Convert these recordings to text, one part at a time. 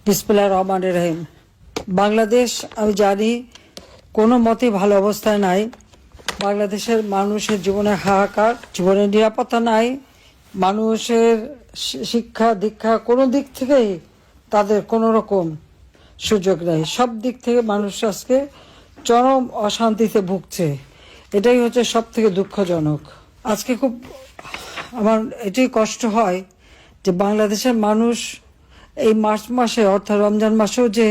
বিসমিল্লাহির রহমানির রহিম। বাংলাদেশ আমি জানি কোনো মতেই ভালো অবস্থায় নাই। বাংলাদেশের মানুষের জীবনে হাহাকার, জীবনের নিরাপত্তা নাই, মানুষের শিক্ষা দীক্ষা কোনো দিক থেকেই তাদের কোনো রকম সুযোগ নেই। সব দিক থেকে মানুষ আজকে চরম অশান্তিতে ভুগছে। এটাই হচ্ছে সব থেকে দুঃখজনক। আজকে খুব আমার এটাই কষ্ট হয় যে বাংলাদেশের মানুষ এই মার্চ মাসে অর্থাৎ রমজান মাসেও যে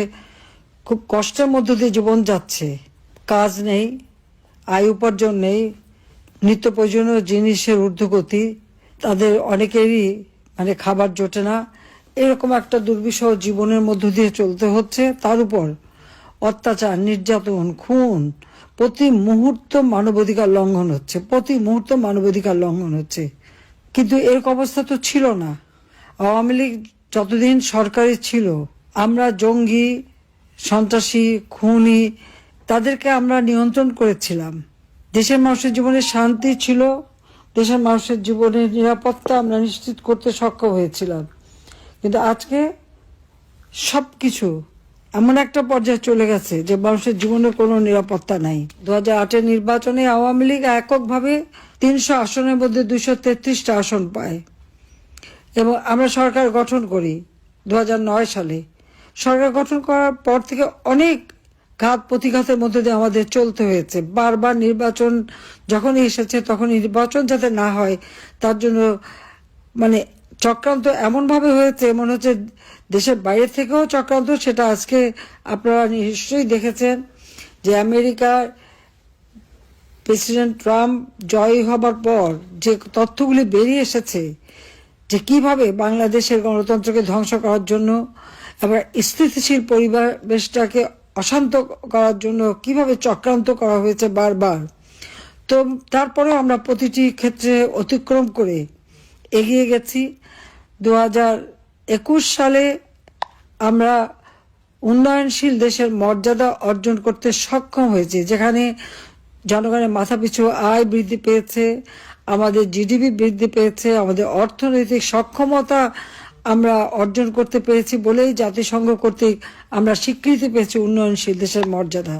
খুব কষ্টের মধ্য দিয়ে জীবন যাচ্ছে, কাজ নেই, আয় উপার্জন নেই, নিত্য প্রয়োজনীয় জিনিসের ঊর্ধ্বগতি, তাদের অনেকেরই খাবার জোটে না, এরকম একটা দুর্বিষহ জীবনের মধ্য দিয়ে চলতে হচ্ছে। তার উপর অত্যাচার, নির্যাতন, খুন, প্রতি মুহূর্ত মানবাধিকার লঙ্ঘন হচ্ছে, প্রতি মুহূর্ত মানবাধিকার লঙ্ঘন হচ্ছে। কিন্তু এরকম অবস্থা তো ছিল না। আওয়ামী লীগ যতদিন সরকারে ছিল, আমরা জঙ্গি, সন্ত্রাসী, খুনি তাদেরকে আমরা নিয়ন্ত্রণ করেছিলাম। দেশের মানুষের জীবনে শান্তি ছিল, দেশের মানুষের জীবনের নিরাপত্তা আমরা নিশ্চিত করতে সক্ষম হয়েছিলাম। কিন্তু আজকে সবকিছু এমন একটা পর্যায়ে চলে গেছে যে মানুষের জীবনের কোনো নিরাপত্তা নাই। 2008-এর নির্বাচনে আওয়ামী লীগ এককভাবে 300 আসনের মধ্যে 233টা আসন পায় এবং আমরা সরকার গঠন করি 2009 সালে। সরকার গঠন করার পর থেকে অনেক ঘাত প্রতিঘাতের মধ্যে দিয়ে আমাদের চলতে হয়েছে। বারবার নির্বাচন যখনই এসেছে তখন নির্বাচন যাতে না হয় তার জন্য চক্রান্ত এমনভাবে হয়েছে, মনে হচ্ছে দেশের বাইরে থেকেও চক্রান্ত। সেটা আজকে আপনারা নিশ্চয়ই দেখেছেন যে আমেরিকার প্রেসিডেন্ট ট্রাম্প জয়ী হবার পর যে তথ্যগুলি বেরিয়ে এসেছে যে কিভাবে বাংলাদেশের গণতন্ত্রকে ধ্বংস করার জন্য এবং স্থিতিশীল পরিবেশটাকে অশান্ত করার জন্য কিভাবে চক্রান্ত করা হয়েছে বারবার। তো তারপরেও আমরা প্রতিটি ক্ষেত্রে অতিক্রম করে এগিয়ে গেছি। 2021 সালে আমরা উন্নয়নশীল দেশের মর্যাদা অর্জন করতে সক্ষম হয়েছি, যেখানে জনগণের মাথাপিছু আয় বৃদ্ধি পেয়েছে, আমাদের জিডিপি বৃদ্ধি পেয়েছে, আমাদের অর্থনৈতিক সক্ষমতা আমরা অর্জন করতে পেরেছি বলেই জাতিসংঘ কর্তৃক আমরা স্বীকৃতি পেয়েছি উন্নয়নশীল দেশের মর্যাদা।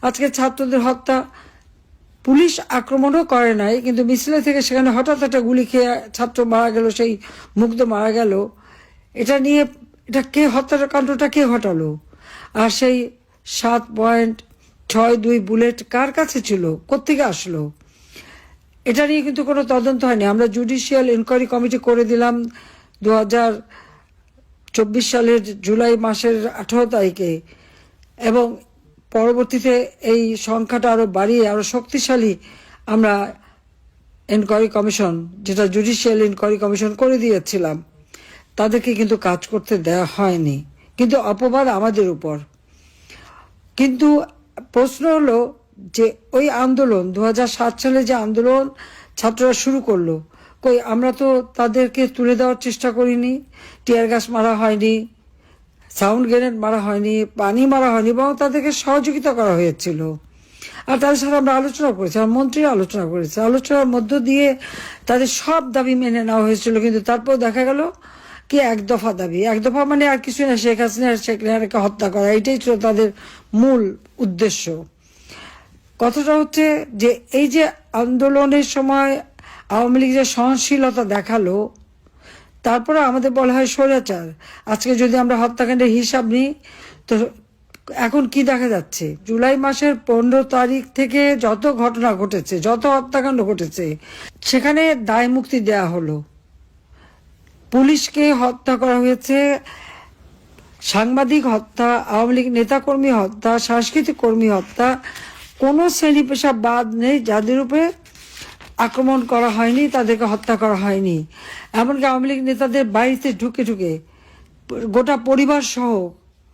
আজকে ছাত্রদের হত্যা, পুলিশ আক্রমণও করে নাই, কিন্তু মিছিলে থেকে সেখানে হঠাৎ একটা গুলি খেয়ে ছাত্র মারা গেল, সেই মুগ্ধ মারা গেল। এটা নিয়ে কে হত্যাকাণ্ডটা কে ঘটালো? আর সেই 7.62 বুলেট কার কাছে ছিল, কোত্থেকে আসলো? এটা নিয়ে কিন্তু কোনো তদন্ত হয়নি। আমরা জুডিশিয়াল ইনকোয়ারি কমিটি করে দিলাম 2024 সালের জুলাই মাসের 18 তারিখে এবং পরবর্তীতে এই সংখ্যাটা আরো বাড়িয়ে আরো শক্তিশালী আমরা ইনকোয়ারি কমিশন, যেটা জুডিশিয়াল ইনকোয়ারি কমিশন করে দিয়েছিলাম, তাদেরকে কিন্তু কাজ করতে দেওয়া হয়নি, কিন্তু অপবাদ আমাদের উপর। কিন্তু প্রশ্ন হলো যে ওই আন্দোলন 2007 সালে যে আন্দোলন ছাত্ররা শুরু করলো, কই আমরা তো তাদেরকে তুলে দেওয়ার চেষ্টা করিনি। টিয়ার গ্যাস মারা হয়নি, সাউন্ড গ্রেনেড মারা হয়নি, পানি মারা হয়নি, এবং তাদেরকে সহযোগিতা করা হয়েছিল। আর তাদের সাথে আমরা আলোচনা করেছি, আর মন্ত্রীরা আলোচনা করেছে, আলোচনার মধ্য দিয়ে তাদের সব দাবি মেনে নেওয়া হয়েছিল। কিন্তু তারপর দেখা গেল কি এক দফা দাবি, এক দফা আর কিছু না, শেখ হাসিনাকে হত্যা করা, এটাই ছিল তাদের মূল উদ্দেশ্য। কথাটা হচ্ছে যে এই যে আন্দোলনের সময় আওয়ামী লীগ যে সহনশীলতা দেখালো, তারপরে আমাদের বলা হয় স্বৈরাচার। আজকে যদি আমরা হত্যাকাণ্ডের হিসাব নিই তো এখন কি দেখা যাচ্ছে, জুলাই মাসের 15 তারিখ থেকে যত ঘটনা ঘটেছে, যত হত্যাকাণ্ড ঘটেছে, সেখানে দায় মুক্তি দেয়া হলো। পুলিশকে হত্যা করা হয়েছে, সাংবাদিক হত্যা, আওয়ামী লীগ নেতাকর্মী হত্যা, সাংস্কৃতিক কর্মী হত্যা, কোনো শ্রেণী পেশা বাদ নেই যাদের উপরে আক্রমণ করা হয়নি, তাদেরকে হত্যা করা হয়নি। এমনকি আওয়ামী লীগ নেতাদের বাড়িতে ঢুকে ঢুকে গোটা পরিবার সহ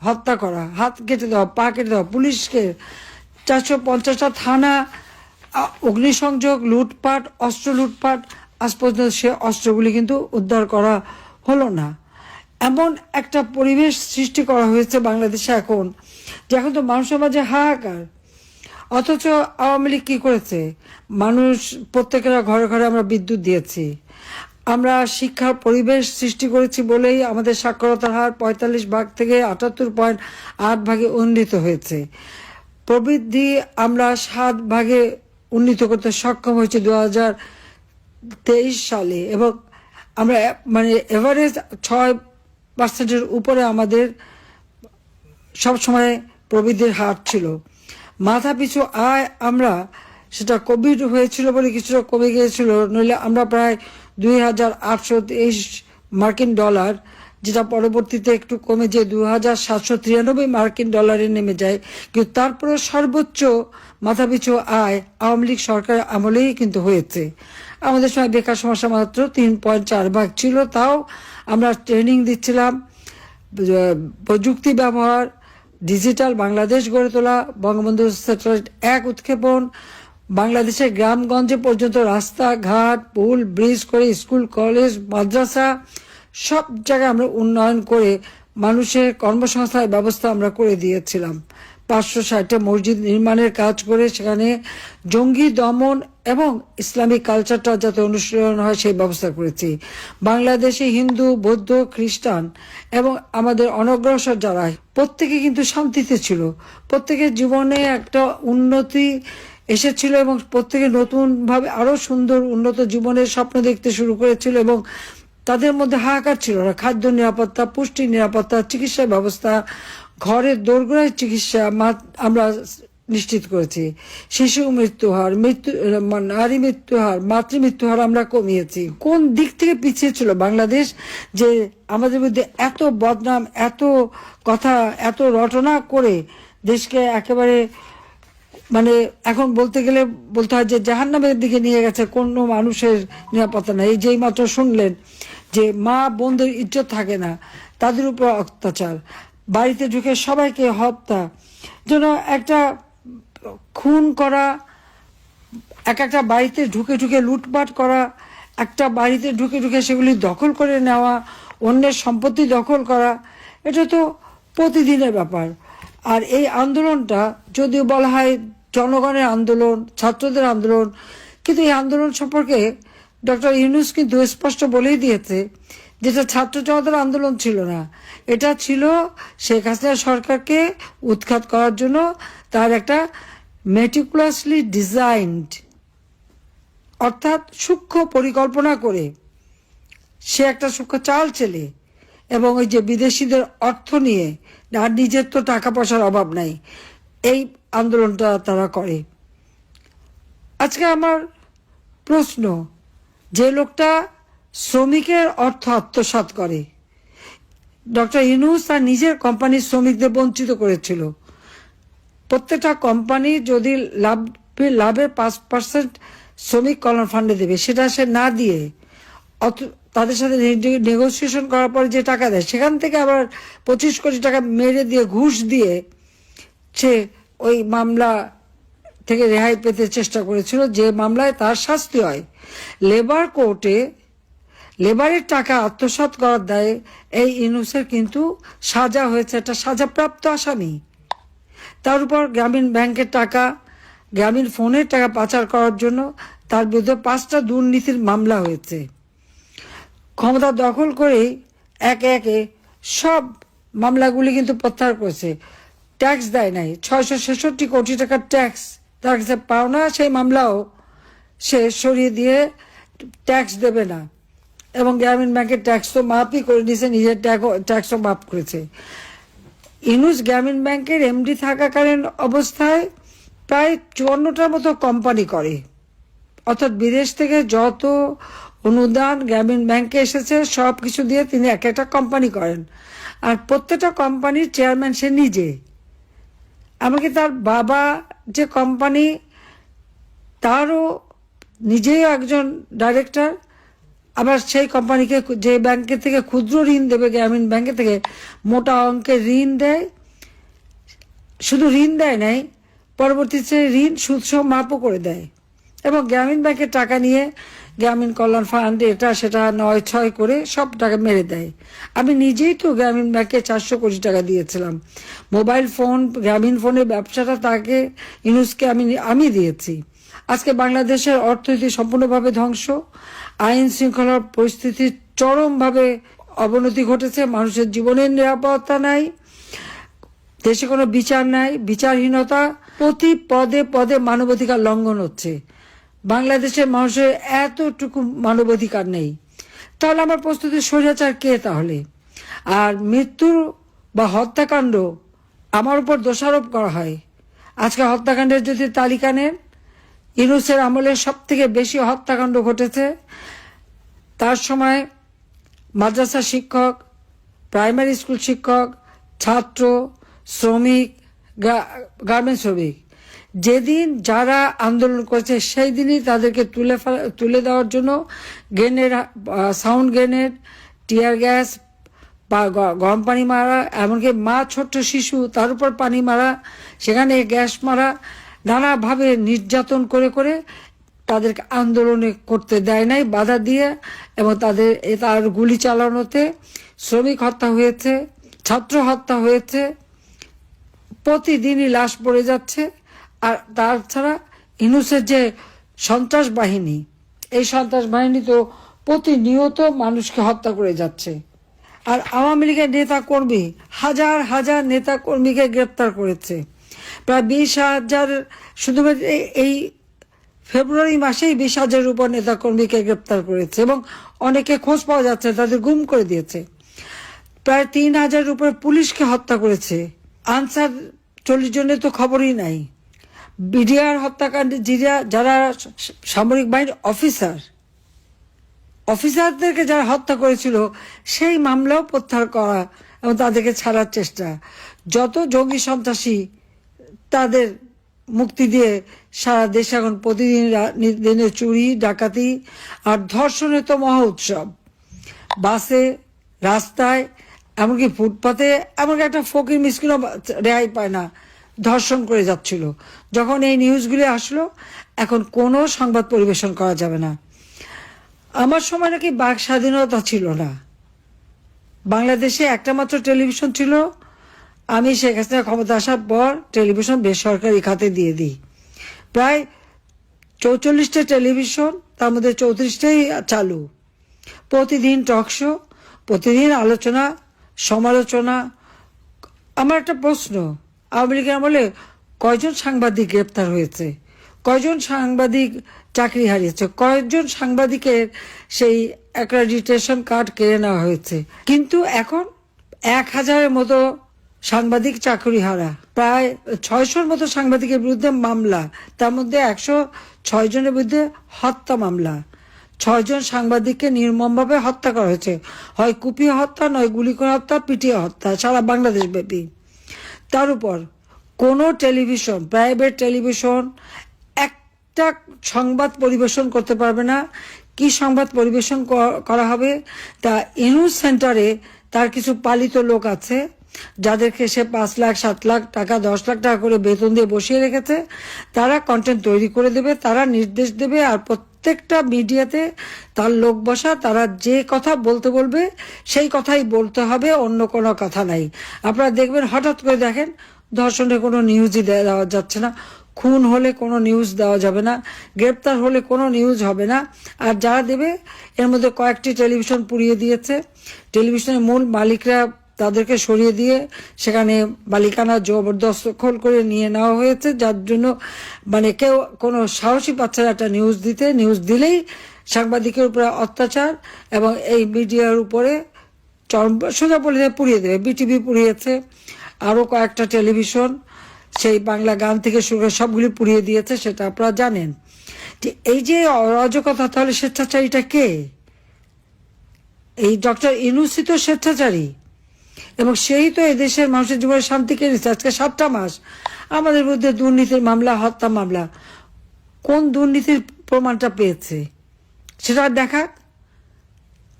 হত্যা করা, হাত কেটে দেওয়া, পা কেটে দেওয়া, পুলিশকে 450টা থানা, অগ্নিসংযোগ, লুটপাট, অস্ত্র লুটপাট, আজ পর্যন্ত সে অস্ত্রগুলি কিন্তু উদ্ধার করা হলো না। এমন একটা পরিবেশ সৃষ্টি করা হয়েছে বাংলাদেশে এখন, যে এখন তো মানুষের মাঝে হাহাকার। অথচ আওয়ামী লীগ কি করেছে? মানুষ প্রত্যেকের ঘরে ঘরে আমরা বিদ্যুৎ দিয়েছি, আমরা শিক্ষার পরিবেশ সৃষ্টি করেছি বলেই আমাদের সাক্ষরতার হার 45 থেকে 78.8 উন্নীত হয়েছে। প্রবৃদ্ধি আমরা 7 উন্নীত করতে সক্ষম হয়েছে 2023 সালে, এবং আমরা মানে এভারেজ 6% উপরে আমাদের সবসময় প্রবৃদ্ধির হার ছিল। মাথা পিছু আয় আমরা, সেটা কোভিড হয়েছিল বলে কিছুটা কমে গিয়েছিল, নইলে আমরা প্রায় 2,823 মার্কিন ডলার, যেটা পরবর্তীতে একটু কমে যে 2,793 মার্কিন ডলারে নেমে যায়। কিন্তু তারপরে সর্বোচ্চ মাথাপিছু আয় আওয়ামী লীগ সরকারের আমলেই কিন্তু হয়েছে। আমাদের সময় বেকার সমস্যা মাত্র 3.4 ছিল, তাও আমরা ট্রেনিং দিচ্ছিলাম, প্রযুক্তি ব্যবহার, ডিজিটাল বাংলাদেশ গড়ে তোলা, বঙ্গবন্ধু স্যাটেলাইট 1 উৎক্ষেপণ, বাংলাদেশের গ্রামগঞ্জে পর্যন্ত রাস্তাঘাট, পুল, ব্রিজ করে স্কুল, কলেজ, মাদ্রাসা সব জায়গায় আমরা উন্নয়ন করে মানুষের কর্মসংস্থানের ব্যবস্থা আমরা করে দিয়েছিলাম। 560টা মসজিদ নির্মাণের কাজ করে সেখানে জঙ্গি দমন এবং ইসলামিক কালচারটা যাতে অনুশীলন হয় সেই ব্যবস্থা করেছি। বাংলাদেশে হিন্দু, বৌদ্ধ, খ্রিস্টান এবং আমাদের অনগ্রসর যারা প্রত্যেকে কিন্তু শান্তিতে ছিল, প্রত্যেকের জীবনে একটা উন্নতি এসেছিল এবং প্রত্যেকে নতুনভাবে আরো সুন্দর উন্নত জীবনের স্বপ্ন দেখতে শুরু করেছিল, এবং তাদের মধ্যে হাহাকার ছিল না। খাদ্য নিরাপত্তা, পুষ্টি নিরাপত্তা, চিকিৎসা ব্যবস্থা, ঘরের দোরগোড়ায় চিকিৎসা আমরা নিশ্চিত করেছি। শিশু মৃত্যুহার, নারী মৃত্যুহার, মাতৃমৃত্যুহার আমরা কমিয়েছি। কোন দিক থেকে পিছিয়ে ছিল বাংলাদেশ যে আমাদের মধ্যে এত বদনাম, এত কথা, এত রটনা করে দেশকে একেবারে মানে এখন বলতে গেলে বলতে হয় যে জাহান্নামের দিকে নিয়ে গেছে, কোনো মানুষের নিরাপত্তা নেই। এই যেই মাত্র শুনলেন যে মা বোনদের ইজ্জত থাকে না, তাদের উপর অত্যাচার, বাড়িতে ঢুকে সবাইকে হত্যা, যেন একটা খুন করা, একটা বাড়িতে ঢুকে ঢুকে লুটপাট করা, একটা বাড়িতে ঢুকে ঢুকে সেগুলি দখল করে নেওয়া, অন্যের সম্পত্তি দখল করা, এটা তো প্রতিদিনের ব্যাপার। আর এই আন্দোলনটা যদিও বলা হয় জনগণের আন্দোলন, ছাত্রদের আন্দোলন, কিন্তু এই আন্দোলন সম্পর্কে ডক্টর ইউনূস কিন্তু স্পষ্ট বলেই দিয়েছে যেটা ছাত্র জনতার আন্দোলন ছিল না, এটা ছিল শেখ হাসিনা সরকারকে উৎখাত করার জন্য তার একটা মেটিকুলাসলি ডিজাইনড, অর্থাৎ সূক্ষ্ম পরিকল্পনা করে সে একটা সূক্ষ্ম চাল চেলে, এবং ওই যে বিদেশিদের অর্থ নিয়ে, আর নিজের তো টাকা পয়সার অভাব নাই, এই আন্দোলনটা তারা করে। আজকে আমার প্রশ্ন, যে লোকটা শ্রমিকের অর্থ আত্মসাৎ করে, ডক্টর ইউনূস তার নিজের কোম্পানির শ্রমিকদের বঞ্চিত করেছিল। প্রত্যেকটা কোম্পানি যদি লাভের 5% শ্রমিক কল্যাণ ফান্ডে দেবে, সেটা সে না দিয়ে তাদের সাথে নেগোসিয়েশন করার পরে যে টাকা দেয়, সেখান থেকে আবার 25 কোটি টাকা মেরে দিয়ে, ঘুষ দিয়ে সে ওই মামলা থেকে রেহাই পেতে চেষ্টা করেছিল, যে মামলায় তার শাস্তি হয়। লেবার কোর্টে লেবারের টাকা আত্মসাৎ করার দায়ে এই ইউনূসের কিন্তু সাজা হয়েছে, একটা সাজাপ্রাপ্ত আসামি। তার উপর গ্রামীণ ব্যাংকের টাকা, গ্রামীণ ফোনের টাকা পাচার করার জন্য তার বিরুদ্ধে 5টা দুর্নীতির মামলা হয়েছে। ক্ষমতা দখল করে একে একে সব মামলাগুলি কিন্তু প্রত্যাহার করেছে। ট্যাক্স দেয় নাই, 666 কোটি টাকার ট্যাক্স তার কাছে পাওনা, সেই মামলাও সে সরিয়ে দিয়ে ট্যাক্স দেবে না, এবং গ্রামীণ ব্যাংকের ট্যাক্স তো মাফই করে নিয়েছে, নিজের ট্যাক্সও মাফ করেছে। ইউনূস গ্রামীণ ব্যাংকের এমডি থাকাকালীন অবস্থায় প্রায় 54টার মতো কোম্পানি করে, অর্থাৎ বিদেশ থেকে যত অনুদান গ্রামীণ ব্যাংকে এসেছে সব কিছু দিয়ে তিনি একটা কোম্পানি করেন, আর প্রত্যেকটা কোম্পানির চেয়ারম্যান সে নিজে। এমনকি তার বাবা যে কোম্পানি, তারও নিজেই একজন ডাইরেক্টর, আবার সেই কোম্পানিকে যে ব্যাংকের থেকে ক্ষুদ্র ঋণ দেবে, গ্রামীণ ব্যাংকের থেকে মোটা অঙ্কের ঋণ দেয়। শুধু ঋণ দেয় নাই, পরবর্তীতে ঋণ সুদসহ মাপও করে দেয়, এবং গ্রামীণ ব্যাংকের টাকা নিয়ে গ্রামীণ কল্যাণ ফান্ড এটা সেটা 9-6 করে সব টাকা মেরে দেয়। আমি নিজেই তো গ্রামীণ ব্যাংকে 400 কোটি টাকা দিয়েছিলাম। মোবাইল ফোন, গ্রামীণ ফোনের ব্যবসাটা তাকে, ইউনূসকে আমি দিয়েছি। আজকে বাংলাদেশের অর্থনীতি সম্পূর্ণভাবে ধ্বংস, আইন শৃঙ্খলার পরিস্থিতির চরমভাবে অবনতি ঘটেছে, মানুষের জীবনের নিরাপত্তা নাই, দেশে কোনো বিচার নাই, বিচারহীনতা, প্রতি পদে পদে মানবাধিকার লঙ্ঘন হচ্ছে। বাংলাদেশের মানুষের এতটুকু মানবাধিকার নেই। তাহলে আমার প্রস্তুতি স্বৈরাচার কে তাহলে? আর মৃত্যুর বা হত্যাকাণ্ড আমার উপর দোষারোপ করা হয়। আজকে হত্যাকাণ্ডের যদি তালিকা নেন, ইউনূসের আমলে সব থেকে বেশি হত্যাকাণ্ড ঘটেছে। তার সময় মাদ্রাসা শিক্ষক, প্রাইমারি স্কুল শিক্ষক, ছাত্র, শ্রমিক, গার্মেন্টস শ্রমিক, যেদিন যারা আন্দোলন করেছে সেই দিনই তাদেরকে তুলে দেওয়ার জন্য সাউন্ড গ্রেনেড, টিয়ার গ্যাস, গরম পানি মারা, এমনকি মা ছোট্ট শিশু তার উপর পানি মারা, সেখানে গ্যাস মারা, নানাভাবে নির্যাতন করে করে তাদেরকে আন্দোলনে করতে দেয় নাই, বাধা দিয়ে, এবং তার গুলি চালানোতে শ্রমিক হত্যা হয়েছে, ছাত্র হত্যা হয়েছে, প্রতিদিনই লাশ পড়ে যাচ্ছে। আর তাছাড়া ইউনূসের যে সন্ত্রাস বাহিনী, এই সন্ত্রাস বাহিনী তো প্রতিনিয়ত মানুষকে হত্যা করে যাচ্ছে। আর আওয়ামী লীগের নেতা কর্মী হাজার হাজার নেতা কর্মীকে গ্রেপ্তার করেছে, প্রায় 20,000, শুধুমাত্র এই ফেব্রুয়ারি মাসেই 20,000-এর উপর নেতা কর্মীকে গ্রেপ্তার করেছে, এবং অনেকে খোঁজ পাওয়া যাচ্ছে, তাদের গুম করে দিয়েছে। প্রায় 3,000-এর উপরে পুলিশকে হত্যা করেছে। আনসার 40 জনের তো খবরই নাই। বিডিআর হত্যাকাণ্ডে যারা সামরিক বাহিনীর অফিসারদেরকে যারা হত্যা করেছিল, সেই মামলাও প্রত্যাহার করা এবং তাদেরকে ছাড়ার চেষ্টা। যত জঙ্গি সন্ত্রাসী, তাদের মুক্তি দিয়ে সারা দেশ এখন প্রতিদিন দিনে চুরি, ডাকাতি আর ধর্ষণের তো মহা উৎসব। বাসে, রাস্তায়, এমনকি ফুটপাতে, এমনকি একটা ফকির মিসকিনও রেহাই পায় না, ধর্ষণ করে যাচ্ছিল। যখন এই নিউজগুলি আসলো, এখন কোনো সংবাদ পরিবেশন করা যাবে না। আমার সময় নাকি বাক স্বাধীনতা ছিল না, বাংলাদেশে একটা মাত্র টেলিভিশন ছিল। আমি শেখ হাসিনা ক্ষমতা আসার পর টেলিভিশন বেসরকারি খাতে দিয়ে দিই। প্রায় 44টা টেলিভিশন, তার মধ্যে 34টাই চালু। প্রতিদিন টকশো, প্রতিদিন আলোচনা, সমালোচনা। আমার একটা প্রশ্ন, আওয়ামী লীগের আমলে কয়জন সাংবাদিক গ্রেপ্তার হয়েছে, কয়জন সাংবাদিক চাকরি হারিয়েছে, কয়জন সাংবাদিকের সেই অ্যাক্রেডিটেশন কার্ড কেড়ে নেওয়া হয়েছে? কিন্তু এখন 1,000-এর মতো সাংবাদিক চাকরি হারা, প্রায় 600-র মতো সাংবাদিকের বিরুদ্ধে মামলা, তার মধ্যে 106 জনের বিরুদ্ধে হত্যা মামলা। 6 জন সাংবাদিককে নির্মমভাবে হত্যা করা হয়েছে, হয় কুপিয়ে হত্যা, নয় গুলি করে হত্যা, পিটিয়ে হত্যা, সারা বাংলাদেশ ব্যাপী। তার উপর কোনো টেলিভিশন, প্রাইভেট টেলিভিশন একটা সংবাদ পরিবেশন করতে পারবে না। কি সংবাদ পরিবেশন করা হবে? তা ইউনূস সেন্টারে তার কিছু পালিত লোক আছে, যাদেরকে সে 5 লাখ, 7 লাখ টাকা, 10 লাখ টাকা করে বেতন দিয়ে বসিয়ে রেখেছে। তারা কন্টেন্ট তৈরি করে দেবে, তারা নির্দেশ দেবে, আর প্রত্যেকটা মিডিয়াতে তার লোক বসা, তারা যে কথা বলতে বলবে সেই কথাই বলতে হবে, অন্য কোনো কথা নাই। আপনারা দেখবেন, হঠাৎ করে দেখেন ধর্ষণের কোনো নিউজই দেওয়া যাচ্ছে না, খুন হলে কোনো নিউজ দেওয়া যাবে না, গ্রেপ্তার হলে কোনো নিউজ হবে না। আর যারা দেবে, এর মধ্যে কয়েকটি টেলিভিশন পুড়িয়ে দিয়েছে। টেলিভিশনের মূল মালিকরা, তাদেরকে সরিয়ে দিয়ে সেখানে মালিকানা জবরদখল করে নিয়ে নেওয়া হয়েছে, যার জন্য মানে কেউ কোনো সাহসী পাচ্ছে না একটা নিউজ দিতে। নিউজ দিলেই সাংবাদিকের উপরে অত্যাচার, এবং এই মিডিয়ার উপরে সোজা বলে পুড়িয়ে দেবে। বিটিভি পুড়িয়েছে, আরও কয়েকটা টেলিভিশন, সেই বাংলা গান থেকে শুরু করে সবগুলি পুড়িয়ে দিয়েছে, সেটা আপনারা জানেন। এই যে অরাজকতা, তাহলে স্বেচ্ছাচারীটা কে? এই ডক্টর ইউনূসই তো স্বেচ্ছাচারী, এবং সেই তো এদেশের মানুষের জীবনে শান্তি কেড়েছে। আজকে 7টা মাস আমাদের বিরুদ্ধে দুর্নীতির মামলা, হত্যা মামলা। কোন দুর্নীতির প্রমাণটা পেয়েছে সেটা দেখা।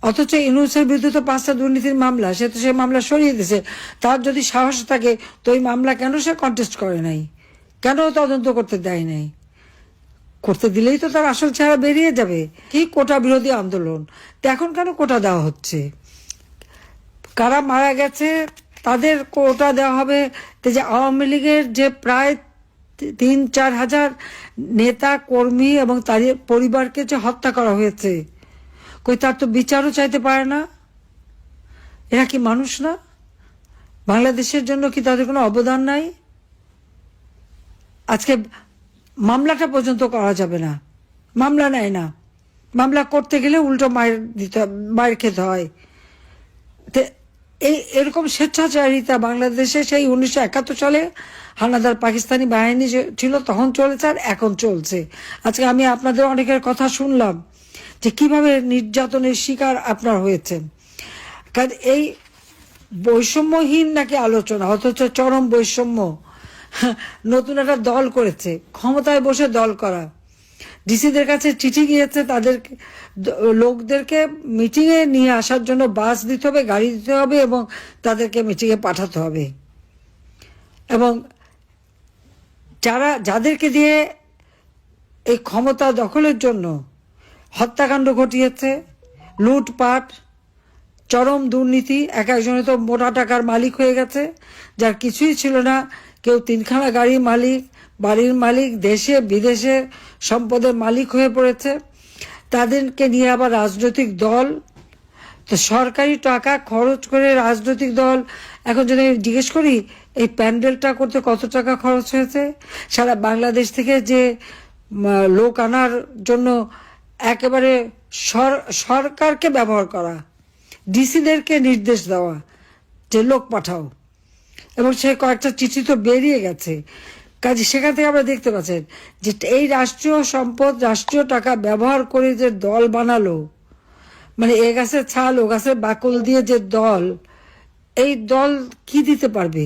অথচ ইউনূসের বিরুদ্ধে তো 5টা দুর্নীতির মামলা, সে তো সেই মামলা সরিয়ে দিয়েছে। তার যদি সাহস থাকে তো ওই মামলা কেন সে কন্টেস্ট করে নাই, কেন তদন্ত করতে দেয় নাই? করতে দিলেই তো তার আসল চেহারা বেরিয়ে যাবে। কি কোটা বিরোধী আন্দোলন, তো এখন কেন কোটা দেওয়া হচ্ছে? কারা মারা গেছে তাদের কোটা দেওয়া হবে। যে আওয়ামী লীগের যে প্রায় 3-4 হাজার নেতা কর্মী এবং তাদের পরিবারকে যে হত্যা করা হয়েছে, কই তার তো বিচারও চাইতে পারে না? এরা কি মানুষ না? বাংলাদেশের জন্য কি তাদের কোনো অবদান নাই? আজকে মামলাটা পর্যন্ত করা যাবে না, মামলা নেয় না। মামলা করতে গেলে উল্টো মায়ের খেতে হয়। এরকম স্বেচ্ছাচারিতা বাংলাদেশে সেই 1971 সালে হানাদার পাকিস্তানি বাহিনী ছিল তখন চলেছে, আর এখন চলছে। আজকে আমি আপনাদের অনেকের কথা শুনলাম যে কিভাবে নির্যাতনের শিকার আপনার হয়েছেন। কারণ এই বৈষম্যহীন নাকি আলোচনা, অথচ চরম বৈষম্য। নতুন একটা দল করেছে, ক্ষমতায় বসে দল করা। ডিসিদের কাছে চিঠি গিয়েছে, তাদের লোকদেরকে মিটিংয়ে নিয়ে আসার জন্য বাস দিতে হবে, গাড়ি দিতে হবে এবং তাদেরকে মিটিংয়ে পাঠাতে হবে। এবং যাদেরকে দিয়ে এই ক্ষমতা দখলের জন্য হত্যাকাণ্ড ঘটিয়েছে, লুটপাট, চরম দুর্নীতি, এক একজনে তো মোটা টাকার মালিক হয়ে গেছে, যার কিছুই ছিল না। কেউ 3খানা গাড়ির মালিক, বাড়ির মালিক, দেশে বিদেশে সম্পদের মালিক হয়ে পড়েছে। তাদেরকে নিয়ে আবার রাজনৈতিক দল, তো সরকারি টাকা খরচ করে রাজনৈতিক দল। এখন যদি জিজ্ঞেস করি এই প্যান্ডেলটা করতে কত টাকা খরচ হয়েছে, সারা বাংলাদেশ থেকে যে লোক আনার জন্য একেবারে সরকারকে ব্যবহার করা, ডিসিদেরকে নির্দেশ দেওয়া যে লোক পাঠাও, এবং সে কয়েকটা চিঠি তো বেরিয়ে গেছে। কাজে সেখান থেকে আমরা দেখতে পাচ্ছেন যে এই রাষ্ট্রীয় সম্পদ, রাষ্ট্রীয় টাকা ব্যবহার করে যে দল বানালো, মানে এ গাছের ছাল ও গাছের বাকল দিয়ে যে দল, এই দল কি দিতে পারবে?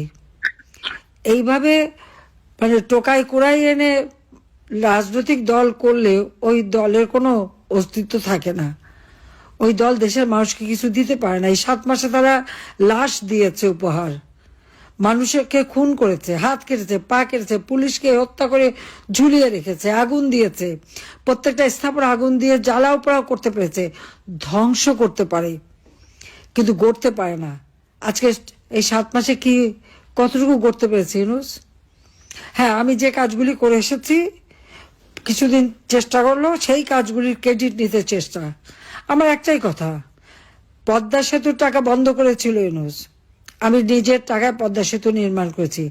এইভাবে মানে টোকাই কুড়াই এনে রাজনৈতিক দল করলে ওই দলের কোনো অস্তিত্ব থাকে না। ওই দল দেশের মানুষকে কিছু দিতে পারে না। এই 7 মাসে তারা লাশ দিয়েছে উপহার, মানুষকে খুন করেছে, হাত কেটেছে, পা কেটেছে, পুলিশকে হত্যা করে ঝুলিয়ে রেখেছে, আগুন দিয়েছে, প্রত্যেকটা স্থাপনা আগুন দিয়ে জ্বালাও পোড়াও করতে পেরেছে, ধ্বংস করতে পারে, কিন্তু গড়তে পারে না। আজকে এই 7 মাসে কি কতটুকু গড়তে পেরেছে ইউনূস? হ্যাঁ, আমি যে কাজগুলি করে এসেছি, কিছুদিন চেষ্টা করলো সেই কাজগুলির ক্রেডিট নিতে চেষ্টা। আমার একটাই কথা, পদ্মা সেতুর টাকা বন্ধ করেছিল ইউনূস, আমি নিজের টাকায় পদ্মা সেতু নির্মাণ করেছি।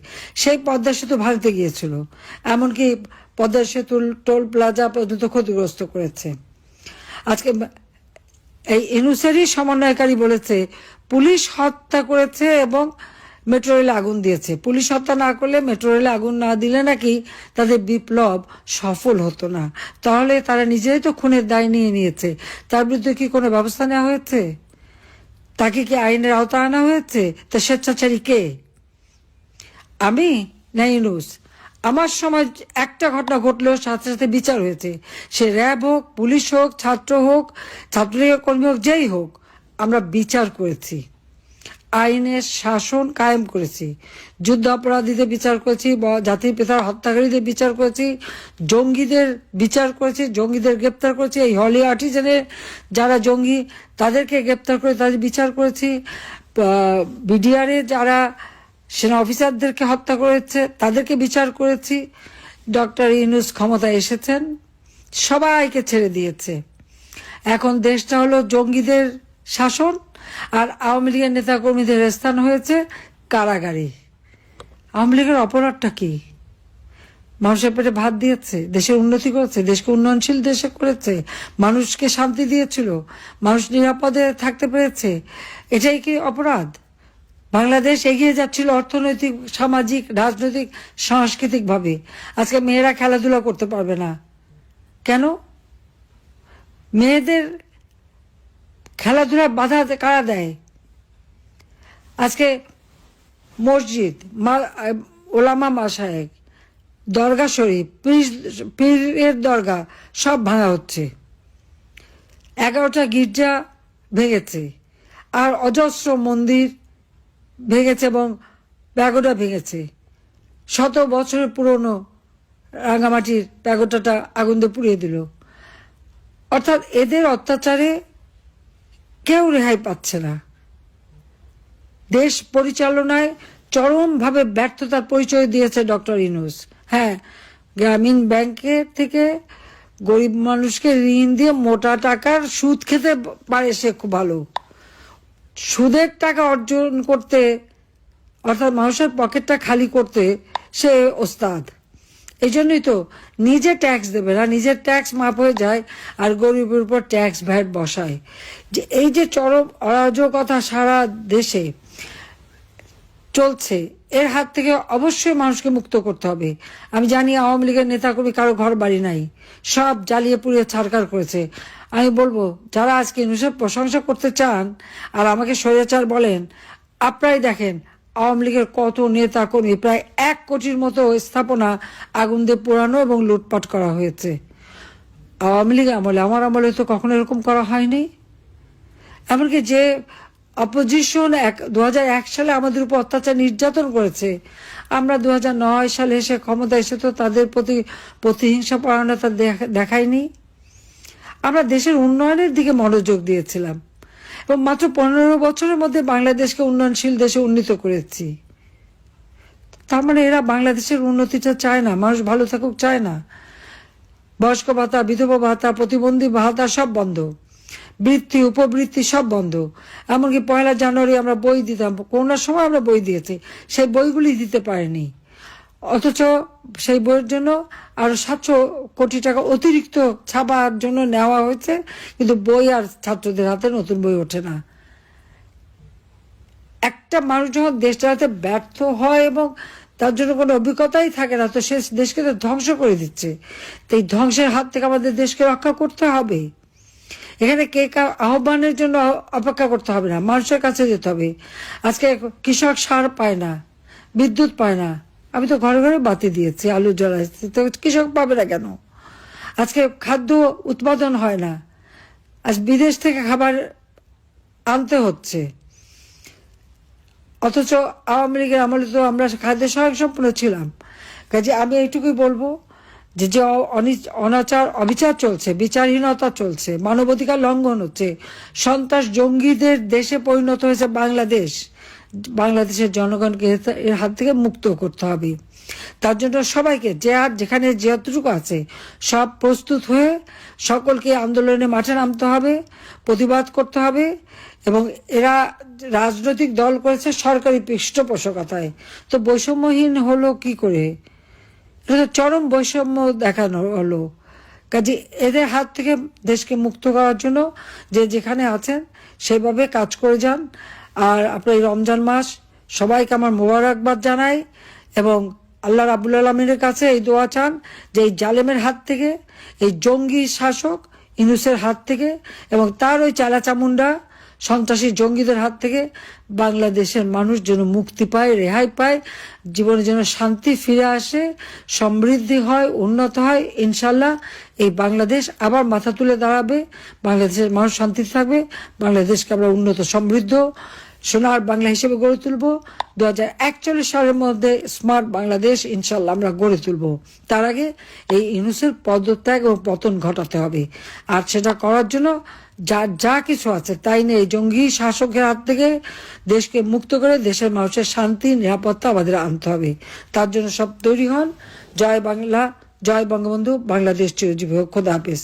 সেই পদ্মা সেতু ভাঙতে গিয়েছিল, এমনকি পদ্মা সেতুর টোল প্লাজা পর্যন্ত ক্ষতিগ্রস্ত করেছে। আজকে এই ইউনূসেরই সমন্বয়কারী বলেছে পুলিশ হত্যা করেছে এবং মেট্রো রেলে আগুন দিয়েছে। পুলিশ হত্যা না করলে, মেট্রো রেলে আগুন না দিলে নাকি তাদের বিপ্লব সফল হতো না। তাহলে তারা নিজেই তো খুনের দায় নিয়ে নিয়েছে। তার বিরুদ্ধে কি কোনো ব্যবস্থা নেওয়া হয়েছে? তাকে কি আইনের আওতা আনা হয়েছে? তা স্বেচ্ছাচারী কে? আমি না ইউনূস? আমার সময় একটা ঘটনা ঘটলেও সাথে সাথে বিচার হয়েছে। সে র্যাব হোক, পুলিশ হোক, ছাত্র হোক, ছাত্রলীগ কর্মী হোক, যেই হোক, আমরা বিচার করেছি, আইনের শাসন কায়েম করেছি, যুদ্ধ অপরাধীদের বিচার করেছি, জাতির পিতার হত্যাকারীদের বিচার করেছি, জঙ্গিদের বিচার করেছি, জঙ্গিদের গ্রেপ্তার করেছি, এই হলি আর্টিজানের যারা জঙ্গি তাদেরকে গ্রেপ্তার করে তাদের বিচার করেছি, বিডিআরে যারা সেনা অফিসারদেরকে হত্যা করেছে তাদেরকে বিচার করেছি। ডক্টর ইউনূস ক্ষমতায় এসেছেন, সবাইকে ছেড়ে দিয়েছে। এখন দেশটা হলো জঙ্গিদের শাসন, আর আওয়ামী লীগের নেতাকর্মীদের স্থান হয়েছে কারাগারে। আওয়ামী লীগের অপরাধটা কি? মানুষের পেটে ভাত দিয়েছে, দেশের উন্নতি করেছে, দেশকে উন্নয়নশীল দেশে করেছে, মানুষকে শান্তি দিয়েছিল, মানুষ নিরাপদে থাকতে পেরেছে, এটাই কি অপরাধ? বাংলাদেশ এগিয়ে যাচ্ছিল অর্থনৈতিক, সামাজিক, রাজনৈতিক, সাংস্কৃতিক ভাবে। আজকে মেয়েরা খেলাধুলা করতে পারবে না কেন? মেয়েদের খেলাধুলার বাধা কারা দেয়? আজকে মসজিদ, ওলামা মাশায়েখ, দরগা শরীফ, পীরের দরগা সব ভাঙা হচ্ছে। 11টা গির্জা ভেঙেছে, আর অজস্র মন্দির ভেঙেছে এবং প্যাগোডা ভেঙেছে। 100 বছরের পুরনো রাঙামাটির প্যাগোডাটা আগুন দিয়ে পুড়িয়ে দিল। অর্থাৎ এদের অত্যাচারে কেউ রেহাই পাচ্ছে না। দেশ পরিচালনায় চরমভাবে ব্যর্থতার পরিচয় দিয়েছে ডক্টর ইউনূস। হ্যাঁ, গ্রামীণ ব্যাংকের থেকে গরিব মানুষকে ঋণ দিয়ে মোটা টাকার সুদ খেতে পারে সে খুব ভালো। সুদের টাকা অর্জন করতে, অর্থাৎ মানুষের পকেটটা খালি করতে সে ওস্তাদ। এই জন্যই তো নিজে ট্যাক্স দেবে না, নিজের ট্যাক্স মাফ হয়ে যায় আর গরিবের উপর ট্যাক্স ভ্যাট বসায়। যে এই যে চরম অরাজকতা সারা দেশে চলছে, এর হাত থেকে অবশ্যই মানুষকে মুক্ত করতে হবে। আমি জানি আওয়ামী লীগের নেতাকর্মী কারো ঘর বাড়ি নাই, সব জ্বালিয়ে পুড়িয়ে ছাড়কার করেছে। আমি বলবো যারা আজকে ইউনূসের প্রশংসা করতে চান আর আমাকে স্বৈরাচার বলেন, আপনারাই দেখেন আওয়ামী লীগের কত নেতা কর্মী, প্রায় 1 কোটির মতো স্থাপনা আগুন দিয়ে পোড়ানো এবং লুটপাট করা হয়েছে। আওয়ামী লীগ আমলে, আমার আমলে তো কখনো এরকম করা হয়নি। এমনকি যে অপোজিশন 2001 সালে আমাদের উপর অত্যাচার নির্যাতন করেছে, আমরা 2009 সালে এসে ক্ষমতা এসে তো তাদের প্রতি প্রতিহিংসা পরায়ণতা দেখাইনি। আমরা দেশের উন্নয়নের দিকে মনোযোগ দিয়েছিলাম এবং মাত্র 15 বছরের মধ্যে বাংলাদেশকে উন্নয়নশীল দেশে উন্নীত করেছি। তার মানে এরা বাংলাদেশের উন্নতিটা চায় না, মানুষ ভালো থাকুক চায় না। বয়স্ক ভাতা, বিধবা ভাতা, প্রতিবন্ধী ভাতা সব বন্ধ, বৃত্তি উপবৃত্তি সব বন্ধ। এমনকি 1 জানুয়ারি আমরা বই দিতাম, করোনার সময় আমরা বই দিয়েছি, সেই বইগুলি দিতে পারেনি। অথচ সেই বইয়ের জন্য আরো 700 কোটি টাকা অতিরিক্ত ছাপার জন্য নেওয়া হয়েছে, কিন্তু বই আর ছাত্রদের হাতে নতুন বই ওঠে না। একটা মানুষ যখন দেশ চালাতে ব্যর্থ হয় এবং তার জন্য কোনো অভিজ্ঞতাই থাকে না, তো সে দেশকে তো ধ্বংস করে দিচ্ছে। তো এই ধ্বংসের হাত থেকে আমাদের দেশকে রক্ষা করতে হবে। এখানে কে কার আহ্বানের জন্য অপেক্ষা করতে হবে না, মানুষের কাছে যেতে হবে। আজকে কৃষক সার পায় না, বিদ্যুৎ পায় না, আমি তো ঘরে ঘরে বাতি দিয়েছি, আলু জ্বালাইছি, তো কৃষক পাবে না কেন? আজকে খাদ্য উৎপাদন হয় না, আজ বিদেশ থেকে খাবার আনতে হচ্ছে। অথচ আওয়ামী লীগের আমলে তো আমরা খাদ্য সহায়ক সম্পূর্ণ ছিলাম। কাজে আমি এইটুকুই বলবো যে যে অনাচার অবিচার চলছে, বিচারহীনতা চলছে, মানবাধিকার লঙ্ঘন হচ্ছে, সন্ত্রাস জঙ্গিদের দেশে পরিণত হয়েছে বাংলাদেশ। বাংলাদেশের জনগণকে এর হাত থেকে মুক্ত করতে হবে। তার জন্য সবাইকে যে আর যেখানে যতটুকু আছে সব প্রস্তুত হয়ে সকলকে আন্দোলনে মাঠে নামতে হবে, প্রতিবাদ করতে হবে। এবং এরা রাজনৈতিক দল করেছে সরকারি পৃষ্ঠপোষকতায়, তো বৈষম্যহীন হলো কি করে? এটা তো চরম বৈষম্য দেখানো হলো। কাজে এদের হাত থেকে দেশকে মুক্ত করার জন্য যে যেখানে আছেন সেভাবে কাজ করে যান। আর আপনার এই রমজান মাস সবাইকে আমার মোবারকবাদ জানাই এবং আল্লাহ রাব্বুল আলামিনের কাছে এই দোয়া চান যে এই জালেমের হাত থেকে, এই জঙ্গি শাসক ইউনূসের হাত থেকে এবং তার ওই চালাচামুন্ডা সন্ত্রাসী জঙ্গিদের হাত থেকে বাংলাদেশের মানুষ যেন মুক্তি পায়, রেহাই পায়, জীবনে যেন শান্তি ফিরে আসে, সমৃদ্ধি হয়, উন্নত হয়। ইনশাল্লাহ এই বাংলাদেশ আবার মাথা তুলে দাঁড়াবে, বাংলাদেশের মানুষ শান্তি থাকবে, বাংলাদেশকে আমরা উন্নত সমৃদ্ধ সোনার বাংলা হিসেবে গড়ে তুলব। 2041 সালের মধ্যে স্মার্ট বাংলাদেশ ইনশাল্লাহ আমরা গড়ে তুলব। তার আগে এই ইউনূসের পদত্যাগ ও পতন ঘটাতে হবে। আর সেটা করার জন্য যা কিছু আছে তাই নিয়ে এই জঙ্গি শাসকের হাত থেকে দেশকে মুক্ত করে দেশের মানুষের শান্তি নিরাপত্তা আমাদের আনতে হবে। তার জন্য সব তৈরি হন। জয় বাংলা, জয় বঙ্গবন্ধু, বাংলাদেশ চিরজীবী হোক। খোদা হাফেজ।